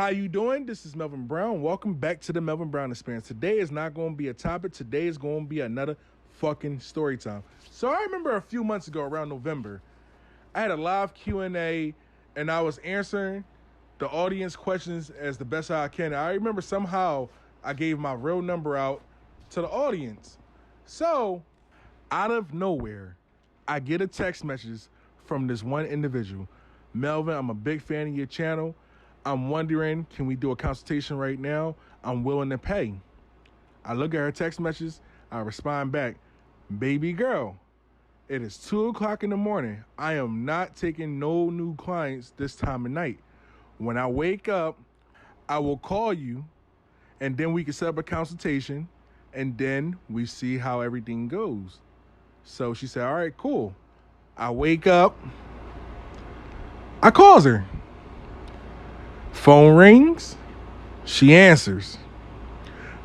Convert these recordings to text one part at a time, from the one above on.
How you doing? This is Melvin Brown. Welcome back to the Melvin Brown Experience. Today is not going to be a topic. Today is going to be another fucking story time. So I remember a few months ago, around November, I had a live Q&A, and I was answering the audience questions as the best I can. I remember somehow I gave my real number out to the audience. So out of nowhere, I get a text message from this one individual. Melvin, I'm a big fan of your channel. I'm wondering, can we do a consultation right now? I'm willing to pay. I look at her text messages. I respond back, baby girl, it is 2 o'clock in the morning. I am not taking no new clients this time of night. When I wake up, I will call you, and then we can set up a consultation, and then we see how everything goes. So she said, all right, cool. I wake up. I calls her. Phone rings. She answers.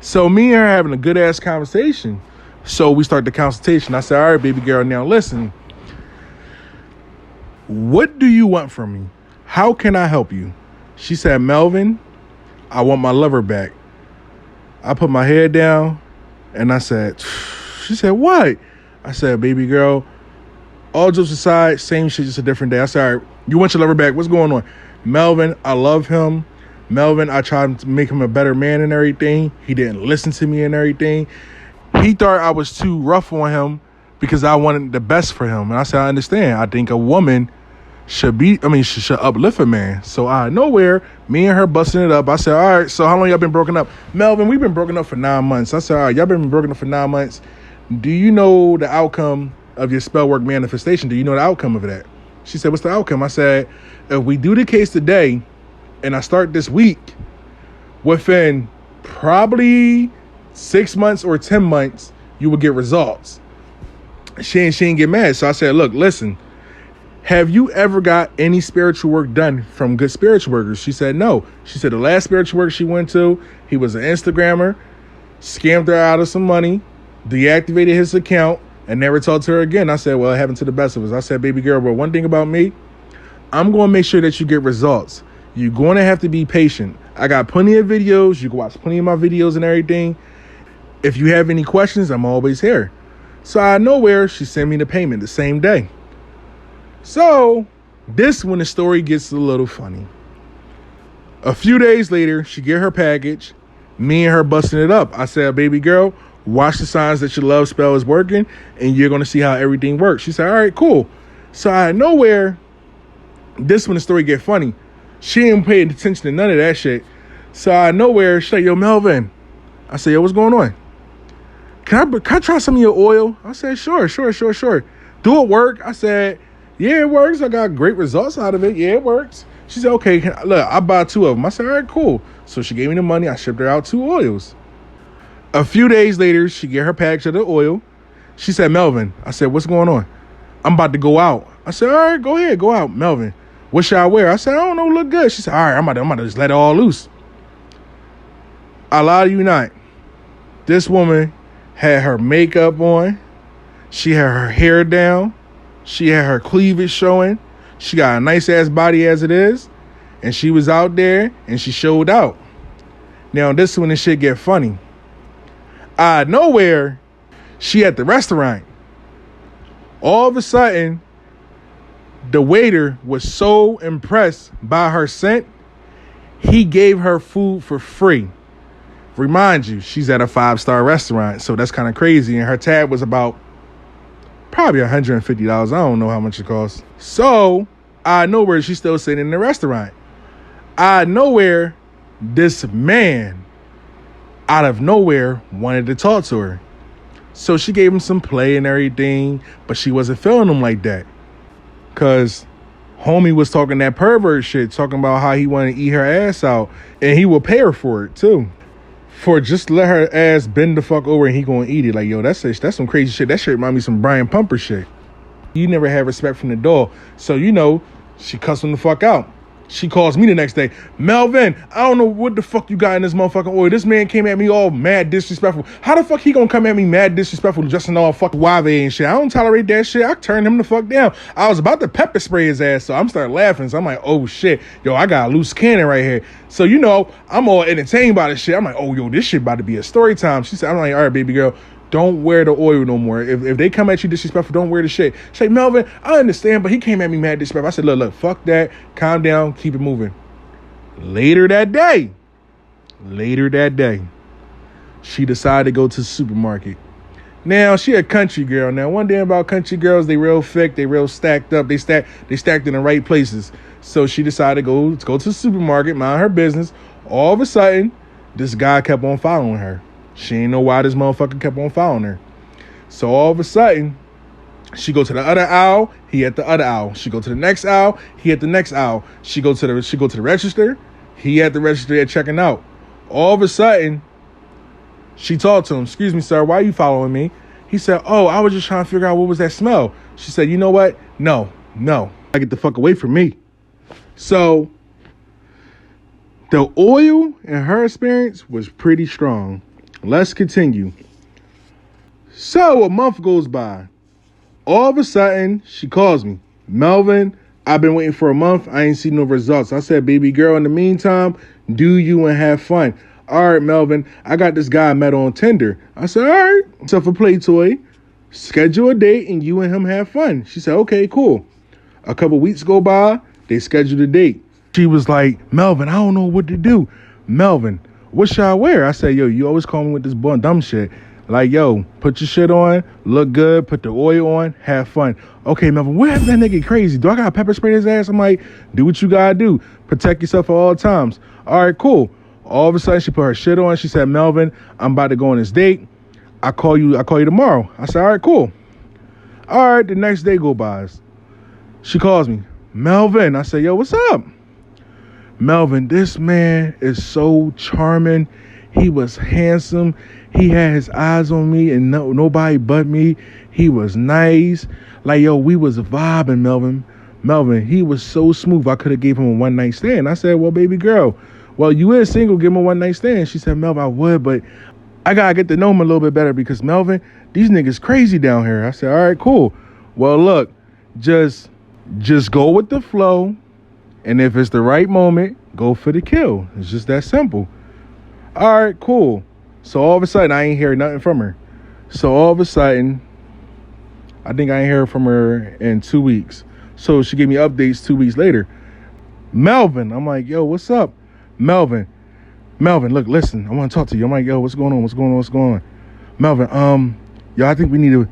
So me and her having a good ass conversation. So we start the consultation. I said, all right, baby girl, now listen. What do you want from me? How can I help you? She said, Melvin, I want my lover back. I put my head down and I said, she said, what? I said, baby girl, all jokes aside, same shit, just a different day. I said, all right, you want your lover back? What's going on? Melvin, I love him. Melvin, I tried to make him a better man and everything. He didn't listen to me and everything. He thought I was too rough on him because I wanted the best for him. And I said, I understand. I think a woman should uplift a man. So out of nowhere, me and her busting it up. I said, all right, so how long y'all been broken up? Melvin, we've been broken up for 9 months. I said, all right, y'all been broken up for 9 months. Do you know the outcome of your spell work manifestation? Do you know the outcome of that? She said, what's the outcome? I said, if we do the case today and I start this week, within probably 6 months or 10 months, you will get results. She ain't get mad. So I said, look, listen, have you ever got any spiritual work done from good spiritual workers? She said, no. She said the last spiritual work she went to, he was an Instagrammer, scammed her out of some money, deactivated his account, and never talked to her again. I said, well, it happened to the best of us. I said, baby girl, but one thing about me, I'm going to make sure that you get results. You're going to have to be patient. I got plenty of videos. You can watch plenty of my videos and everything. If you have any questions, I'm always here. So out of nowhere, she sent me the payment the same day. So this when the story gets a little funny. A few days later, she get her package. Me and her busting it up. I said, baby girl, watch the signs that your love spell is working, and you're going to see how everything works. She said, all right, cool. So out of nowhere, this when the story get funny. She ain't paying attention to none of that shit. So out of nowhere, she's like, yo, Melvin. I said, yo, what's going on? Can I try some of your oil? I said, sure. Do it work? I said, yeah, it works. I got great results out of it. Yeah, it works. She said, okay, look, I'll buy 2 of them. I said, all right, cool. So she gave me the money. I shipped her out 2 oils. A few days later, she get her package of the oil. She said, Melvin. I said, what's going on? I'm about to go out. I said, all right, go ahead, go out. Melvin, what should I wear? I said, I don't know, look good. She said, all right, I'm about to just let it all loose. I lie to you not. This woman had her makeup on. She had her hair down. She had her cleavage showing. She got a nice ass body as it is. And she was out there and she showed out. Now this is when the shit get funny. Out of nowhere, she at the restaurant. All of a sudden, the waiter was so impressed by her scent, he gave her food for free. Remind you, she's at a 5-star restaurant, so that's kind of crazy. And her tab was about probably $150. I don't know how much it costs. So, out of nowhere, she's still sitting in the restaurant. Out of nowhere, this man, out of nowhere, wanted to talk to her. So she gave him some play and everything, but she wasn't feeling him like that. Because homie was talking that pervert shit, talking about how he wanted to eat her ass out, and he will pay her for it, too. For just let her ass bend the fuck over and he gonna eat it. Like, yo, that's some crazy shit. That shit remind me of some Brian Pumper shit. You never had respect from the door. So, she cussed him the fuck out. She calls me the next day. Melvin, I don't know what the fuck you got in this motherfucking oil. This man came at me all mad disrespectful. How the fuck he gonna come at me mad disrespectful just in all fucking Wave and shit? I don't tolerate that shit. I turned him the fuck down. I was about to pepper spray his ass, so I'm starting laughing. So I'm like, oh shit. Yo, I got a loose cannon right here. So, you know, I'm all entertained by this shit. I'm like, oh, yo, this shit about to be a story time. She said, I'm like, all right, baby girl, don't wear the oil no more. If they come at you disrespectful, don't wear the shit. She's like, Melvin, I understand, but he came at me mad disrespectful. I said, look, fuck that. Calm down. Keep it moving. Later that day, she decided to go to the supermarket. Now, she a country girl. Now, one thing about country girls, they real thick, they real stacked up. They stacked in the right places. So she decided to go to the supermarket, mind her business. All of a sudden, this guy kept on following her. She ain't know why this motherfucker kept on following her. So all of a sudden, she go to the other aisle, he at the other aisle. She go to the next aisle, he at the next aisle. She go to the register, he at the register at checking out. All of a sudden, she talked to him. Excuse me, sir, why are you following me? He said, oh, I was just trying to figure out what was that smell. She said, you know what? No. I get the fuck away from me. So the oil in her experience was pretty strong. Let's continue. So a month goes by. All of a sudden, she calls me. Melvin, I've been waiting for a month. I ain't seen no results. I said, baby girl, in the meantime, do you and have fun. All right, Melvin, I got this guy I met on Tinder. I said, all right. So for Play Toy, schedule a date and you and him have fun. She said, okay, cool. A couple weeks go by. They scheduled a date. She was like, Melvin, I don't know what to do. Melvin, what should I wear? I said, yo, you always call me with this dumb shit. Like, yo, put your shit on, look good, put the oil on, have fun. Okay, Melvin, what if that nigga crazy? Do I gotta pepper spray his ass? I'm like, do what you gotta do. Protect yourself at all times. All right, cool. All of a sudden, she put her shit on. She said, Melvin, I'm about to go on this date. I'll call you tomorrow. I said, all right, cool. All right, the next day go by. She calls me. Melvin. I said, yo, what's up? Melvin, this man is so charming. He was handsome. He had his eyes on me and nobody but me. He was nice. Like, yo, we was vibing, Melvin. Melvin, he was so smooth. I could have gave him a one-night stand. I said, well, baby girl, well, you is single, give him a one-night stand. She said, Melvin, I would, but I got to get to know him a little bit better because, Melvin, these niggas crazy down here. I said, all right, cool. Well, look, just go with the flow. And if it's the right moment, go for the kill. It's just that simple. All right, cool. So all of a sudden, I ain't hear nothing from her. So all of a sudden, I think I ain't heard from her in 2 weeks. So she gave me updates 2 weeks later. Melvin, I'm like, yo, what's up? Melvin, look, listen, I want to talk to you. I'm like, yo, what's going on? Melvin, yo, I think we need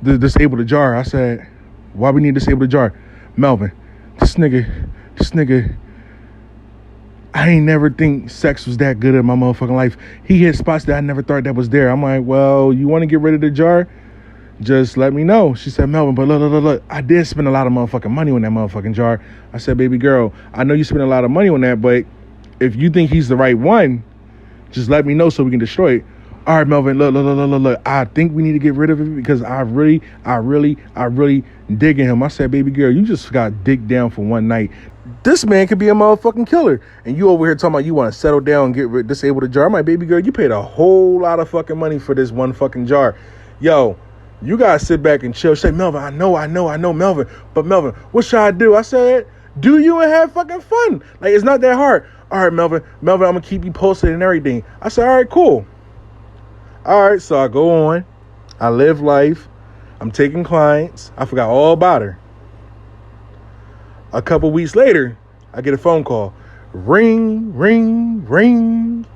to disable the jar. I said, why we need to disable the jar? Melvin, this nigga, I ain't never think sex was that good in my motherfucking life. He hit spots that I never thought that was there. I'm like, well, you want to get rid of the jar? Just let me know. She said, Melvin, but look, I did spend a lot of motherfucking money on that motherfucking jar. I said, baby girl, I know you spent a lot of money on that, but if you think he's the right one, just let me know so we can destroy it. All right, Melvin, look. I think we need to get rid of it because I really digging him. I said, baby girl, you just got digged down for one night. This man could be a motherfucking killer. And you over here talking about you want to settle down and disable the jar. I'm like, baby girl, you paid a whole lot of fucking money for this one fucking jar. Yo, you got to sit back and chill. Say, Melvin, I know, Melvin. But Melvin, what should I do? I said, do you and have fucking fun. Like, it's not that hard. All right, Melvin, I'm going to keep you posted and everything. I said, all right, cool. All right, so I go on. I live life. I'm taking clients. I forgot all about her. A couple weeks later, I get a phone call. Ring, ring, ring.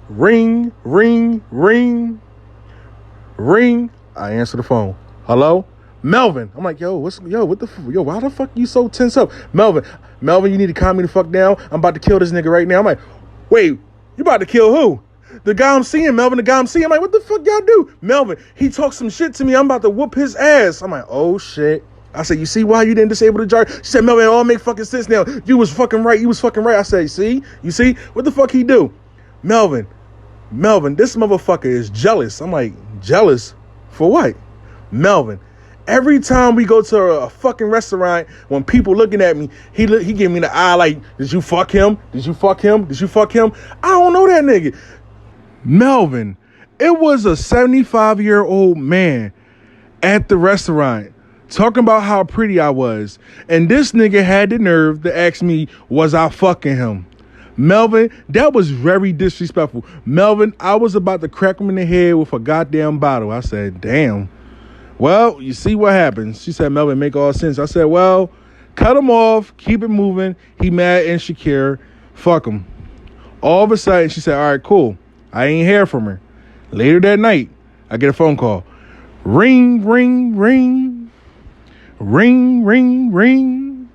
Ring, ring, ring. Ring. I answer the phone. Hello? Melvin. I'm like, yo, what the fuck? Yo, why the fuck you so tense up? Melvin, you need to calm me the fuck down. I'm about to kill this nigga right now. I'm like, wait, you about to kill who? The guy I'm seeing, Melvin, the guy I'm seeing. I'm like, what the fuck y'all do? Melvin, he talked some shit to me. I'm about to whoop his ass. I'm like, oh shit. I said, you see why you didn't disable the jar? She said, Melvin, it all make fucking sense now. You was fucking right. I said, you see? What the fuck he do? Melvin, this motherfucker is jealous. I'm like, jealous for what? Melvin, Every time we go to a fucking restaurant, when people looking at me, he give me the eye like, did you fuck him? Did you fuck him? Did you fuck him? I don't know that nigga. Melvin, it was a 75-year-old man at the restaurant talking about how pretty I was. And this nigga had the nerve to ask me, was I fucking him? Melvin, that was very disrespectful. Melvin, I was about to crack him in the head with a goddamn bottle. I said, damn. Well, you see what happens. She said, Melvin, make all sense. I said, well, cut him off. Keep it moving. He mad, insecure. Fuck him. All of a sudden, she said, all right, cool. I ain't hear from her. Later that night, I get a phone call. Ring, ring, ring. Ring, ring, ring.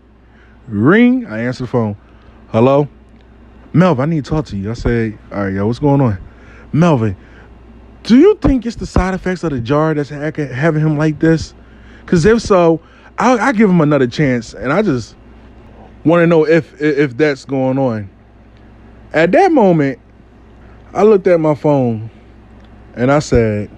Ring. I answer the phone. Hello? Melvin, I need to talk to you. I say, all right, yo, what's going on? Melvin, do you think it's the side effects of the jar that's having him like this? Because if so, I'll give him another chance. And I just want to know if that's going on. At that moment, I looked at my phone and I said,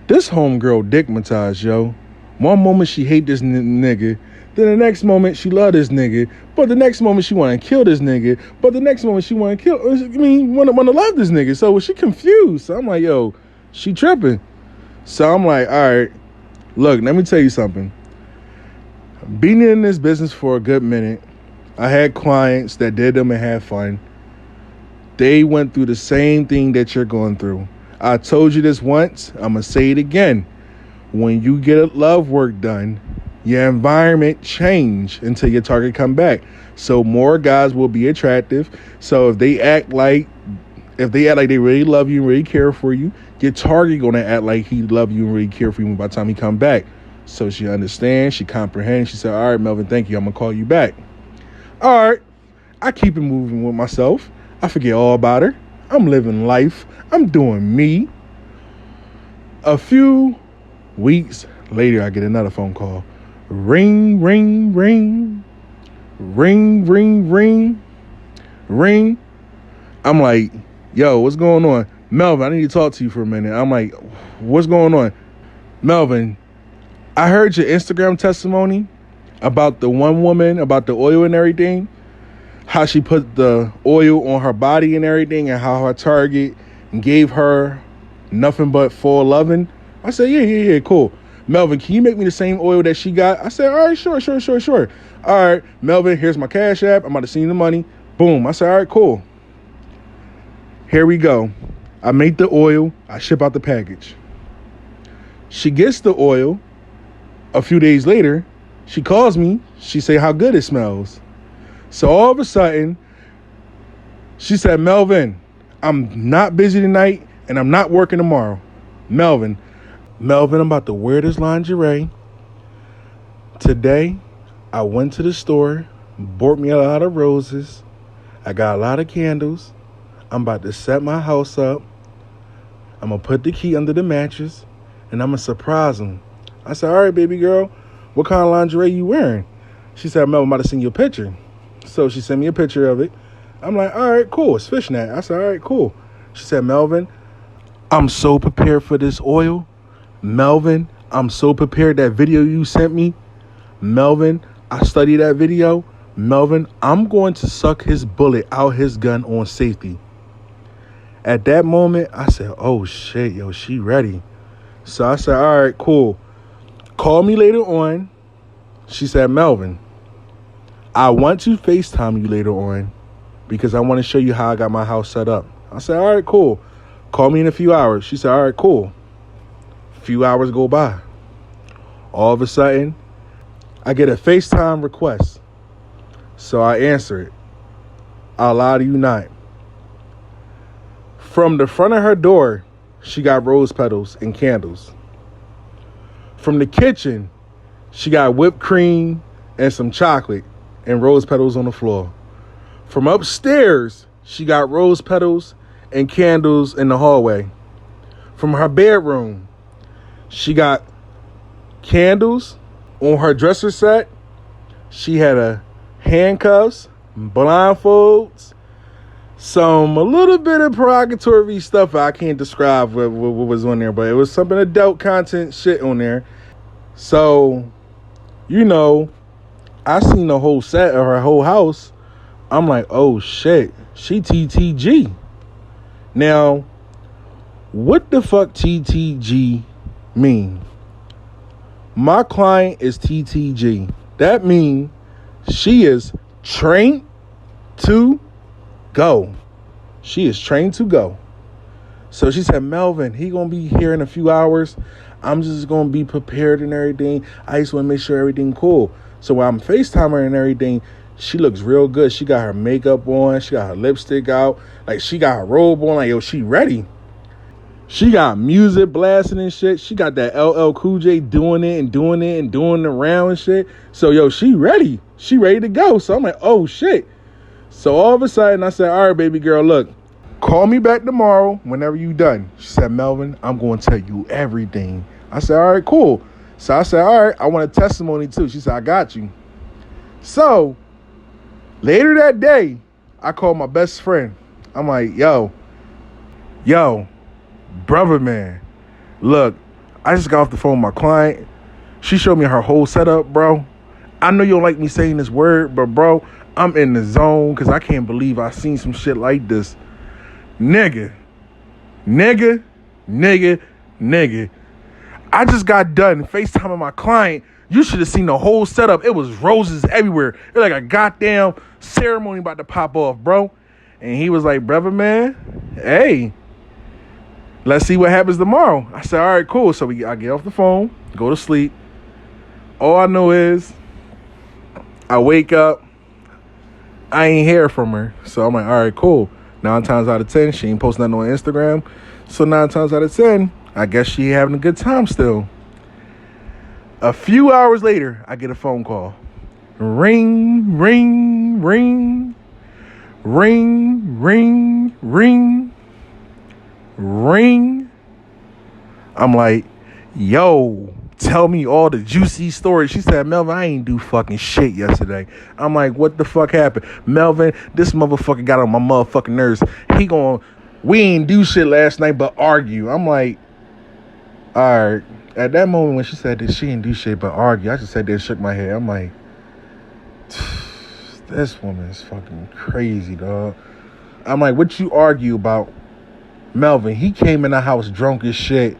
this homegirl dickmatized, yo. One moment she hate this nigga. Then the next moment she love this nigga. But the next moment she want to kill this nigga. But the next moment she want to want to love this nigga. So she confused. So I'm like, yo, she tripping. So I'm like, all right, look, let me tell you something. Being in this business for a good minute, I had clients that did them and had fun. They went through the same thing that you're going through. I told you this once. I'm going to say it again. When you get love work done, your environment change until your target come back. So more guys will be attractive. So if they act like they really love you and really care for you, your target going to act like he love you and really care for you by the time he come back. So she understands, she comprehends. She said, all right, Melvin, thank you. I'm going to call you back. All right. I keep it moving with myself. I forget all about her. I'm living life. I'm doing me. A few weeks later, I get another phone call. Ring, ring, ring. Ring, ring, ring. Ring. I'm like, yo, what's going on? Melvin, I need to talk to you for a minute. I'm like, what's going on? Melvin, I heard your Instagram testimony about the one woman, about the oil and everything. How she put the oil on her body and everything, and how her target gave her nothing but full loving. I said, yeah, cool. Melvin, can you make me the same oil that she got? I said, all right, sure. All right, Melvin, here's my Cash App. I'm about to send you the money. Boom. I said, all right, cool. Here we go. I make the oil. I ship out the package. She gets the oil. A few days later, she calls me. She say how good it smells. So all of a sudden, she said, Melvin, I'm not busy tonight and I'm not working tomorrow. Melvin, I'm about to wear this lingerie. Today, I went to the store, bought me a lot of roses. I got a lot of candles. I'm about to set my house up. I'm going to put the key under the mattress and I'm going to surprise him. I said, all right, baby girl, what kind of lingerie you wearing? She said, Melvin, I'm about to send you a picture. So she sent me a picture of it. I'm like, all right, cool. It's fishnet. I said, all right, cool. She said, Melvin, I'm so prepared for this oil. Melvin, I'm so prepared. That video you sent me. Melvin, I studied that video. Melvin, I'm going to suck his bullet out his gun on safety. At that moment, I said, oh, shit, yo, she ready. So I said, all right, cool. Call me later on. She said, Melvin, I want to FaceTime you later on because I want to show you how I got my house set up. I said, all right, cool. Call me in a few hours. She said, all right, cool. A few hours go by. All of a sudden, I get a FaceTime request. So I answer it. I'll lie to you not. From the front of her door, she got rose petals and candles. From the kitchen, she got whipped cream and some chocolate and rose petals on the floor. From upstairs, she got rose petals and candles in the hallway. From her bedroom, she got candles on her dresser set. She had a handcuffs, blindfolds, some a little bit of derogatory stuff. I can't describe what was on there, but it was something adult content shit on there. So, you know, I seen the whole set of her whole house. I'm like, oh shit, she TTG. Now, what the fuck TTG mean? My client is TTG. That means she is trained to go. She is trained to go. So she said, Melvin, he gonna be here in a few hours. I'm just gonna be prepared and everything. I just wanna make sure everything cool. So when I'm FaceTiming her and everything, she looks real good. She got her makeup on. She got her lipstick out. Like, she got her robe on. Like, yo, she ready. She got music blasting and shit. She got that LL Cool J doing it and doing the round and shit. So, yo, she ready. She ready to go. So I'm like, oh, shit. So all of a sudden, I said, all right, baby girl, look, call me back tomorrow whenever you done. She said, Melvin, I'm going to tell you everything. I said, all right, cool. So I said, all right, I want a testimony too. She said, I got you. So later that day, I called my best friend. I'm like, yo, brother, man, look, I just got off the phone with my client. She showed me her whole setup, bro. I know you don't like me saying this word, but bro, I'm in the zone because I can't believe I seen some shit like this. Nigga. I just got done FaceTiming my client. You should have seen the whole setup. It was roses everywhere. It was like a goddamn ceremony about to pop off, bro. And he was like, brother, man, hey, let's see what happens tomorrow. I said, all right, cool. So I get off the phone, go to sleep. All I know is I wake up, I ain't hear from her. So I'm like, all right, cool. 9 times out of 10, she ain't posting nothing on Instagram. So 9 times out of 10, I guess she having a good time still. A few hours later, I get a phone call. Ring, ring, ring. Ring, ring, ring. Ring. I'm like, yo, tell me all the juicy stories. She said, Melvin, I ain't do fucking shit yesterday. I'm like, what the fuck happened? Melvin, this motherfucker got on my motherfucking nerves. We ain't do shit last night but argue. I'm like, all right. At that moment when she said that she didn't do shit but argue, I just sat there and shook my head. I'm like, this woman is fucking crazy, dog. I'm like, what you argue about? Melvin, he came in the house drunk as shit.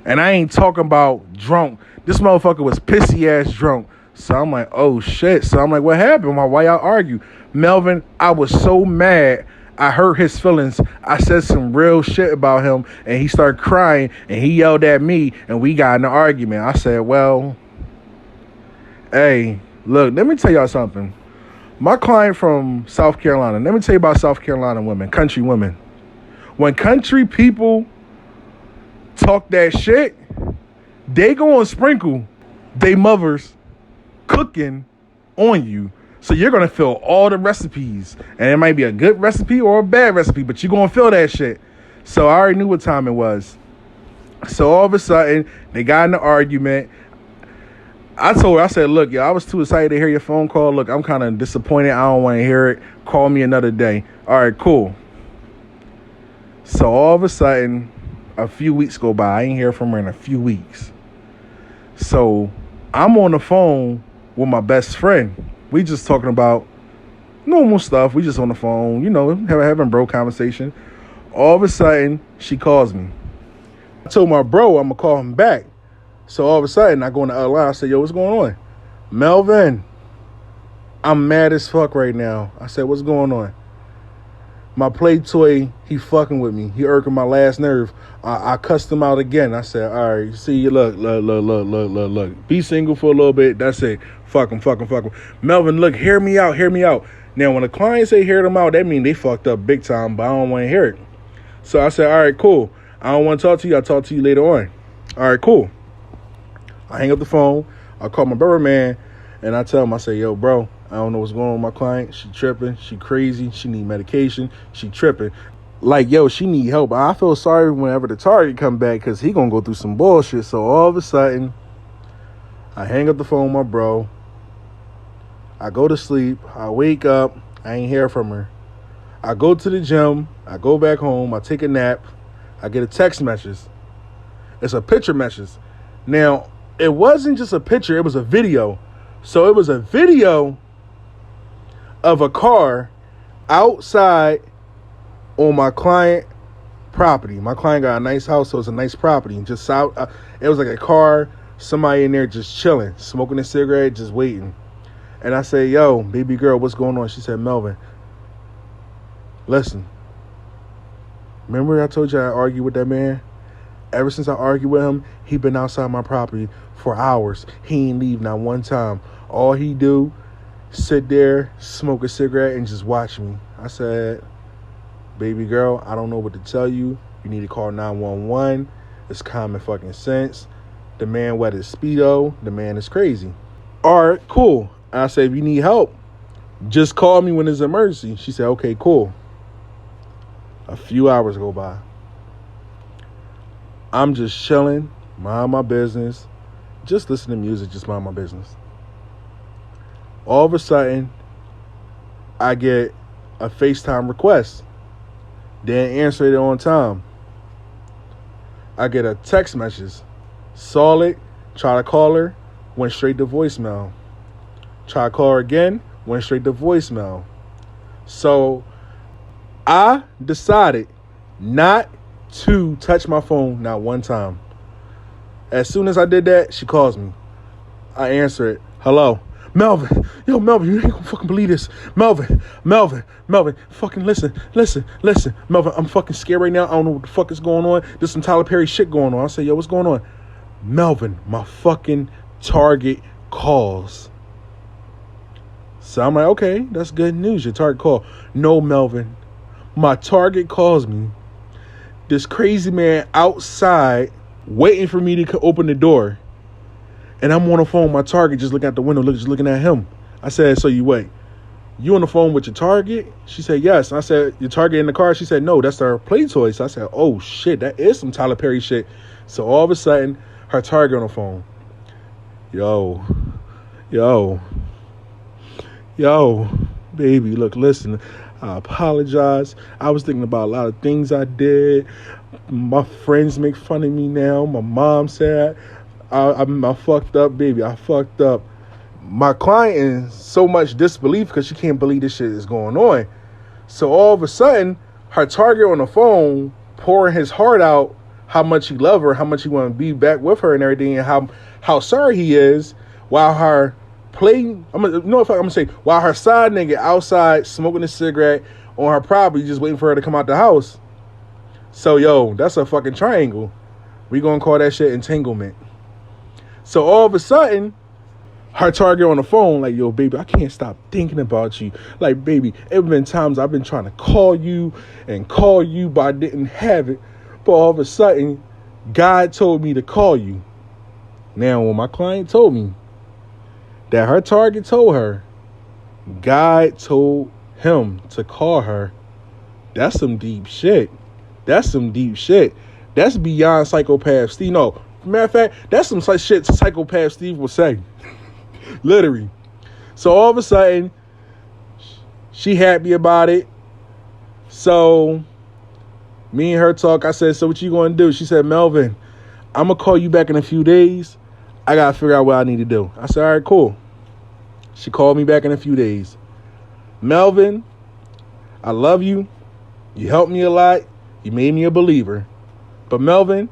And I ain't talking about drunk. This motherfucker was pissy ass drunk. So I'm like, oh shit. So I'm like, what happened? Why y'all argue? Melvin, I was so mad. I hurt his feelings. I said some real shit about him and he started crying and he yelled at me and we got in an argument. I said, well, hey, look, let me tell y'all something. My client from South Carolina, let me tell you about South Carolina women, country women. When country people talk that shit, they go and sprinkle they mothers cooking on you. So you're going to feel all the recipes. And it might be a good recipe or a bad recipe, but you're going to feel that shit. So I already knew what time it was. So all of a sudden, they got in an argument. I told her, I said, look, yo, I was too excited to hear your phone call. Look, I'm kind of disappointed. I don't want to hear it. Call me another day. All right, cool. So all of a sudden, a few weeks go by. I ain't hear from her in a few weeks. So I'm on the phone with my best friend. We just talking about normal stuff. We just on the phone, you know, having bro conversation. All of a sudden, she calls me. I told my bro I'm going to call him back. So all of a sudden, I go in the other line. I say, yo, what's going on? Melvin, I'm mad as fuck right now. I said, what's going on? My play toy, he fucking with me. He irking my last nerve. I cussed him out again. I said, all right, see you, look. Be single for a little bit. That's it. Fuck him. Melvin, look, hear me out. Now, when a client say hear them out, that means they fucked up big time, but I don't want to hear it. So I said, all right, cool. I don't want to talk to you. I'll talk to you later on. All right, cool. I hang up the phone. I call my brother, man, and I tell him, I say, yo, bro, I don't know what's going on with my client. She tripping. She crazy. She need medication. She tripping. Like, yo, she need help. I feel sorry whenever the target come back because he going to go through some bullshit. So all of a sudden, I hang up the phone with my bro. I go to sleep. I wake up. I ain't hear from her. I go to the gym. I go back home. I take a nap. I get a text message. It's a picture message. Now, it wasn't just a picture. It was a video. So it was a video of a car outside on my client property. My client got a nice house, so it's a nice property. Just out, it was like a car, somebody in there just chilling, smoking a cigarette, just waiting. And I say, yo, baby girl, what's going on? She said, Melvin, listen, remember I told you I argued with that man? Ever since I argued with him, he been outside my property for hours. He ain't leave not one time. All he do, sit there, smoke a cigarette, and just watch me. I said, baby girl, I don't know what to tell you. You need to call 911. It's common fucking sense. The man wet his Speedo. The man is crazy. All right, cool. I said, if you need help, just call me when there's an emergency. She said, okay, cool. A few hours go by. I'm just chilling, mind my business, just listening to music, just mind my business. All of a sudden, I get a FaceTime request. Didn't answer it on time. I get a text message. Saw it, try to call her, went straight to voicemail. Try to call her again, went straight to voicemail. So I decided not to touch my phone not one time. As soon as I did that, she calls me. I answer it. Hello. Melvin. Yo, Melvin, you ain't gonna fucking believe this. Melvin. Fucking listen. Melvin, I'm fucking scared right now. I don't know what the fuck is going on. There's some Tyler Perry shit going on. I say, yo, what's going on? Melvin, my fucking target calls. So I'm like, okay, that's good news. Your target call. No, Melvin. My target calls me. This crazy man outside waiting for me to open the door. And I'm on the phone with my target just looking out the window, just looking at him. I said, so you wait. You on the phone with your target? She said, yes. I said, your target in the car? She said, no, that's our play toy. So I said, oh, shit, that is some Tyler Perry shit. So all of a sudden, her target on the phone. Yo, baby, look, listen. I apologize. I was thinking about a lot of things I did. My friends make fun of me now. My mom said I fucked up, baby. I fucked up. My client in so much disbelief because she can't believe this shit is going on. So all of a sudden, her target on the phone pouring his heart out, how much he love her, how much he want to be back with her and everything, and how sorry he is, while her while her side nigga outside smoking a cigarette on her property, just waiting for her to come out the house. So, yo, that's a fucking triangle. We gonna call that shit entanglement. So all of a sudden, her target on the phone, like, yo, baby, I can't stop thinking about you. Like, baby, it been times I've been trying to call you, but I didn't have it. But all of a sudden, God told me to call you. Now, when my client told me that her target told her, God told him to call her, that's some deep shit. That's beyond psychopath Steve. No, matter of fact, that's some shit psychopath Steve would say. Literally. So all of a sudden, she happy about it. So me and her talk. I said, so what you going to do? She said, Melvin, I'm going to call you back in a few days. I got to figure out what I need to do. I said, all right, cool. She called me back in a few days. Melvin, I love you. You helped me a lot. You made me a believer. But Melvin,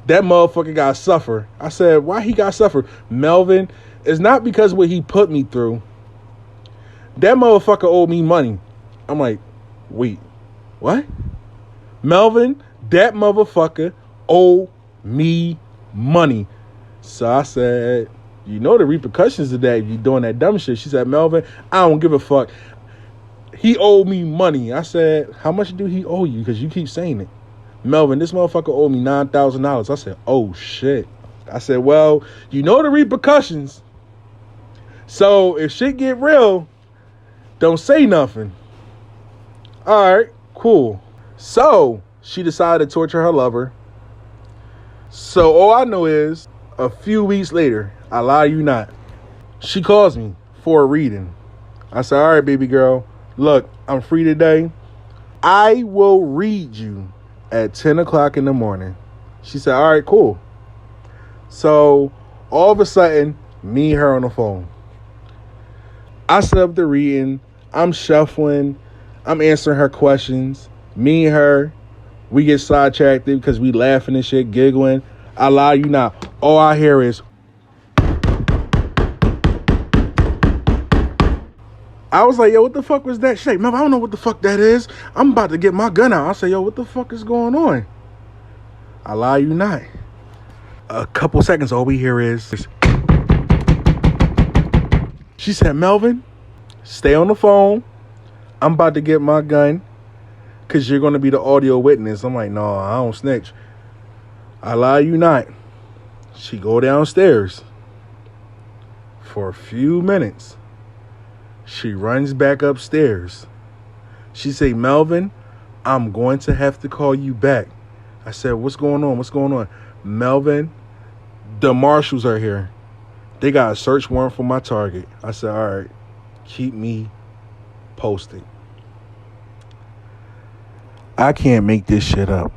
that motherfucker got to suffer. I said, why he got to suffer? Melvin, it's not because what he put me through. That motherfucker owed me money. I'm like, wait, what? Melvin, that motherfucker owed me money. So I said, you know the repercussions of that if you doing that dumb shit. She said, Melvin, I don't give a fuck. He owed me money. I said, how much do he owe you? Because you keep saying it. Melvin, this motherfucker owed me $9,000. I said, oh, shit. I said, well, you know the repercussions. So if shit get real, don't say nothing. All right, cool. So she decided to torture her lover. So all I know is a few weeks later, I lie to you not, she calls me for a reading. I said, all right, baby girl, look, I'm free today. I will read you at 10 o'clock in the morning. She said, all right, cool. So all of a sudden, me and her on the phone. I set up the reading. I'm shuffling. I'm answering her questions. Me and her, we get sidetracked because we laughing and shit, giggling. I lie you not. All I hear is, I was like, yo, what the fuck was that? She's like, man, I don't know what the fuck that is. I'm about to get my gun out. I say, yo, what the fuck is going on? I lie you not. A couple seconds, all we hear is, she said, Melvin, stay on the phone. I'm about to get my gun because you're going to be the audio witness. I'm like, no, I don't snitch. I lie you not. She go downstairs for a few minutes. She runs back upstairs. She say, Melvin, I'm going to have to call you back. I said, what's going on? What's going on? Melvin, the marshals are here. They got a search warrant for my target. I said, all right, keep me posted. I can't make this shit up.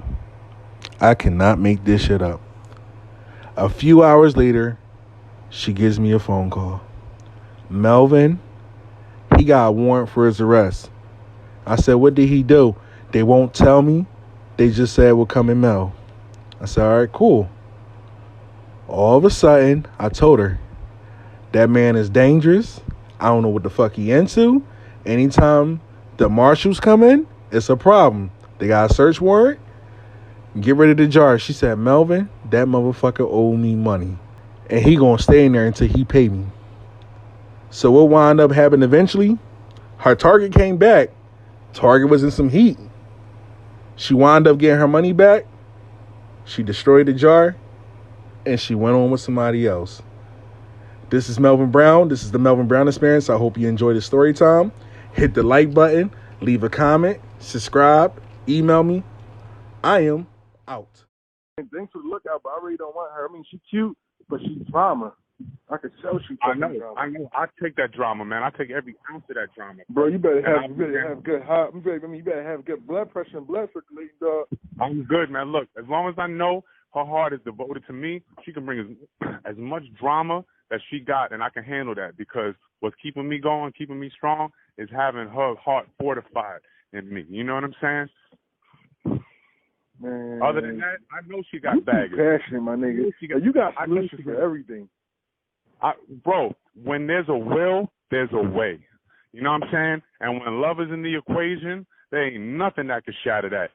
I cannot make this shit up. A few hours later, she gives me a phone call. Melvin, he got a warrant for his arrest. I said, what did he do? They won't tell me. They just said we'll come and mail. I said, all right, cool. All of a sudden, I told her, that man is dangerous. I don't know what the fuck he into. Anytime the marshals come in, it's a problem. They got a search warrant. Get rid of the jar. She said, Melvin, that motherfucker owe me money. And he gonna stay in there until he pay me. So what wound up happening eventually? Her target came back. Target was in some heat. She wound up getting her money back. She destroyed the jar. And she went on with somebody else. This is Melvin Brown. This is the Melvin Brown Experience. I hope you enjoyed the story time. Hit the like button. Leave a comment. Subscribe. Email me. I am out. Thanks for the lookout, but I really don't want her. I mean, she's cute, but she's drama. I could tell she's drama. I know. I take that drama, man. I take every ounce of that drama. Bro, you better have good heart. You better have good blood pressure and blood circulating, dog. I'm good, man. Look, as long as I know her heart is devoted to me, she can bring as much drama that she got, and I can handle that, because what's keeping me going, keeping me strong, is having her heart fortified in me. You know what I'm saying? Man. Other than that, I know she got baggage. Passionate, my nigga. You got solutions for everything. Bro, when there's a will, there's a way. You know what I'm saying? And when love is in the equation, there ain't nothing that can shatter that.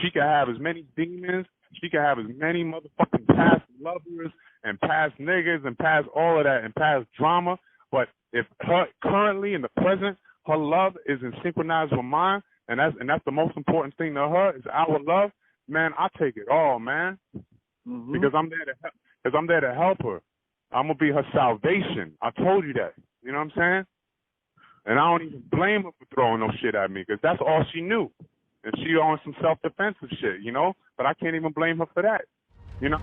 She can have as many demons. She can have as many motherfucking past lovers and past niggas and past all of that and past drama. But if her currently in the present, her love is in synchronized with mine, and that's the most important thing to her is our love. Man, I take it all, man, because I'm there to help. Because I'm there to help her. I'm gonna be her salvation. I told you that. You know what I'm saying? And I don't even blame her for throwing no shit at me, because that's all she knew, and she on some self-defensive shit, you know. But I can't even blame her for that, you know.